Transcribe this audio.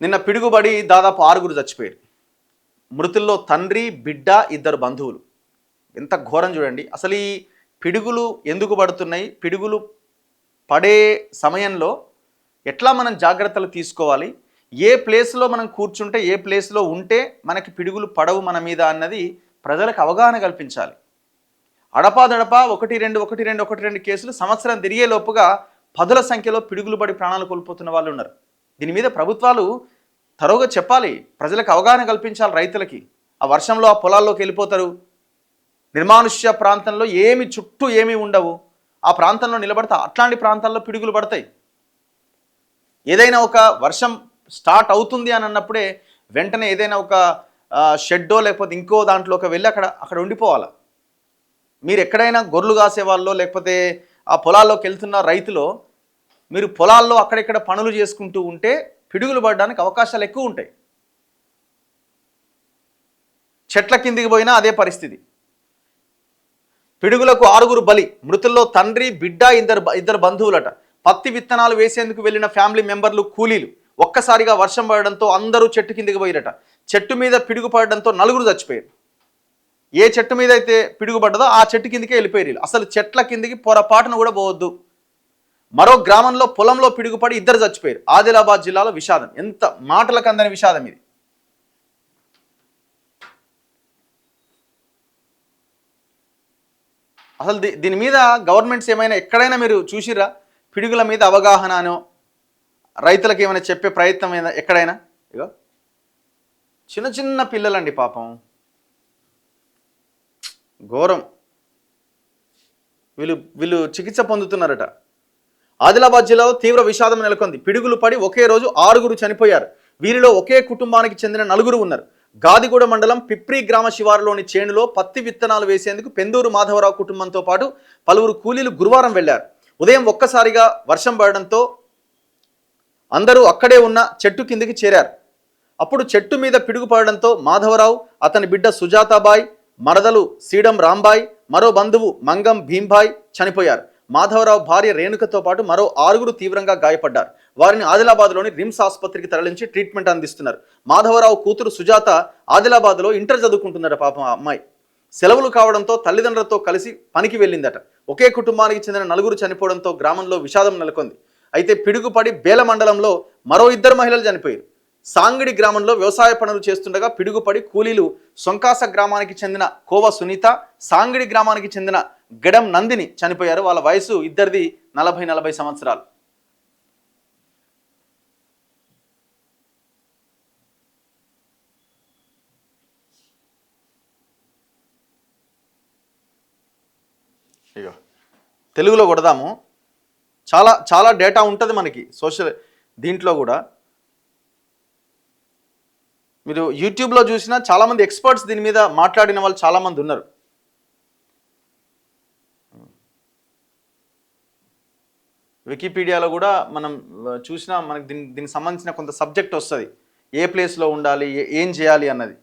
నిన్న పిడుగుబడి దాదాపు 6 చచ్చిపోయారు. మృతుల్లో తండ్రి, బిడ్డ, 2 బంధువులు. ఎంత ఘోరం చూడండి. అసలు ఈ పిడుగులు ఎందుకు పడుతున్నాయి? పిడుగులు పడే సమయంలో ఎట్లా మనం జాగ్రత్తలు తీసుకోవాలి? ఏ ప్లేస్లో మనం కూర్చుంటే, ఏ ప్లేస్లో ఉంటే మనకి పిడుగులు పడవు మన మీద అన్నది ప్రజలకు అవగాహన కల్పించాలి. అడపాదడపా 1-2 కేసులు సంవత్సరం తిరిగే లోపుగా 10ల సంఖ్యలో పిడుగులు పడి ప్రాణాలు కోల్పోతున్న వాళ్ళు ఉన్నారు. దీని మీద ప్రభుత్వాలు తరోగా చెప్పాలి, ప్రజలకు అవగాహన కల్పించాలి. రైతులకి ఆ వర్షంలో ఆ పొలాల్లోకి వెళ్ళిపోతారు. నిర్మానుష్య ప్రాంతంలో చుట్టూ ఏమీ ఉండవు. ఆ ప్రాంతంలో నిలబడతా అట్లాంటి ప్రాంతాల్లో పిడుగులు పడతాయి. ఏదైనా ఒక వర్షం స్టార్ట్ అవుతుంది అని అన్నప్పుడే వెంటనే ఏదైనా ఒక షెడ్డో లేకపోతే ఇంకో దాంట్లోకి వెళ్ళి అక్కడ ఉండిపోవాలి. మీరు ఎక్కడైనా గొర్రెలు కాసేవాళ్ళో లేకపోతే ఆ పొలాల్లోకి వెళ్తున్న రైతులో మీరు పొలాల్లో అక్కడెక్కడ పనులు చేసుకుంటూ ఉంటే పిడుగులు పడడానికి అవకాశాలు ఎక్కువ ఉంటాయి. చెట్ల కిందికి పోయినా అదే పరిస్థితి. పిడుగులకు 6 బలి. మృతుల్లో తండ్రి, బిడ్డ, ఇద్దరు బంధువులట. పత్తి విత్తనాలు వేసేందుకు వెళ్ళిన ఫ్యామిలీ మెంబర్లు, కూలీలు. ఒక్కసారిగా వర్షం పడడంతో అందరూ చెట్టు కిందికి పోయిరట. చెట్టు మీద పిడుగు పడడంతో 4 చచ్చిపోయారు. ఏ చెట్టు మీద అయితే పిడుగు పడ్డదో ఆ చెట్టు కిందికే వెళ్ళిపోయారు. అసలు చెట్ల కిందికి పొరపాటును కూడా పోవద్దు. మరో గ్రామంలో పొలంలో పిడుగుపడి 2 చచ్చిపోయారు. ఆదిలాబాద్ జిల్లాలో విషాదం. ఎంత మాటలకు అందని విషాదం ఇది. అసలు దీని మీద గవర్నమెంట్స్ ఏమైనా ఎక్కడైనా మీరు చూసిరా? పిడుగుల మీద అవగాహననో రైతులకు ఏమైనా చెప్పే ప్రయత్నం ఎక్కడైనా? ఇగో చిన్న చిన్న పిల్లలండి పాపం, ఘోరం. వీళ్ళు చికిత్స పొందుతున్నారట. ఆదిలాబాద్ జిల్లాలో తీవ్ర విషాదం నెలకొంది. పిడుగులు పడి ఒకే రోజు 6 చనిపోయారు. వీరిలో ఒకే కుటుంబానికి చెందిన 4 ఉన్నారు. గాదిగూడ మండలం పిప్రి గ్రామ శివారులోని చేనులో పత్తి విత్తనాలు వేసేందుకు పెందూరు మాధవరావు కుటుంబంతో పాటు పలువురు కూలీలు గురువారం వెళ్లారు. ఉదయం ఒక్కసారిగా వర్షం పడడంతో అందరూ అక్కడే ఉన్న చెట్టు కిందికి చేరారు. అప్పుడు చెట్టు మీద పిడుగు పడడంతో మాధవరావు, అతని బిడ్డ సుజాతాబాయ్, మరదలు సీడం రాంబాయ్, మరో బంధువు మంగం భీంబాయ్ చనిపోయారు. మాధవరావు భార్య రేణుకతో పాటు మరో 6 తీవ్రంగా గాయపడ్డారు. వారిని ఆదిలాబాద్లోని రిమ్స్ ఆసుపత్రికి తరలించి ట్రీట్మెంట్ అందిస్తున్నారు. మాధవరావు కూతురు సుజాత ఆదిలాబాద్లో ఇంటర్ చదువుకుంటున్నాడు. పాపం అమ్మాయి సెలవులు కావడంతో తల్లిదండ్రులతో కలిసి పనికి వెళ్ళిందట. ఒకే కుటుంబానికి చెందిన 4 చనిపోవడంతో గ్రామంలో విషాదం నెలకొంది. అయితే పిడుగుపడి బేల మండలంలో మరో 2 మహిళలు చనిపోయారు. సాంగిడి గ్రామంలో వ్యవసాయ పనులు చేస్తుండగా పిడుగుపడి కూలీలు సొంకాస గ్రామానికి చెందిన కోవ సునీత, సాంగిడి గ్రామానికి చెందిన గడం నందిని చనిపోయారు. వాళ్ళ వయసు ఇద్దరిది 40 సంవత్సరాలు. ఇక తెలుగులో కొడదాము. చాలా డేటా ఉంటుంది మనకి సోషల్ దీంట్లో కూడా. మీరు యూట్యూబ్లో చూసినా చాలామంది ఎక్స్పర్ట్స్ దీని మీద మాట్లాడిన వాళ్ళు చాలామంది ఉన్నారు. వికీపీడియాలో కూడా మనం చూసినా మనకి దీనికి సంబంధించిన కొంత సబ్జెక్ట్ వస్తుంది. ఏ ప్లేస్లో ఉండాలి, ఏం చేయాలి అన్నది.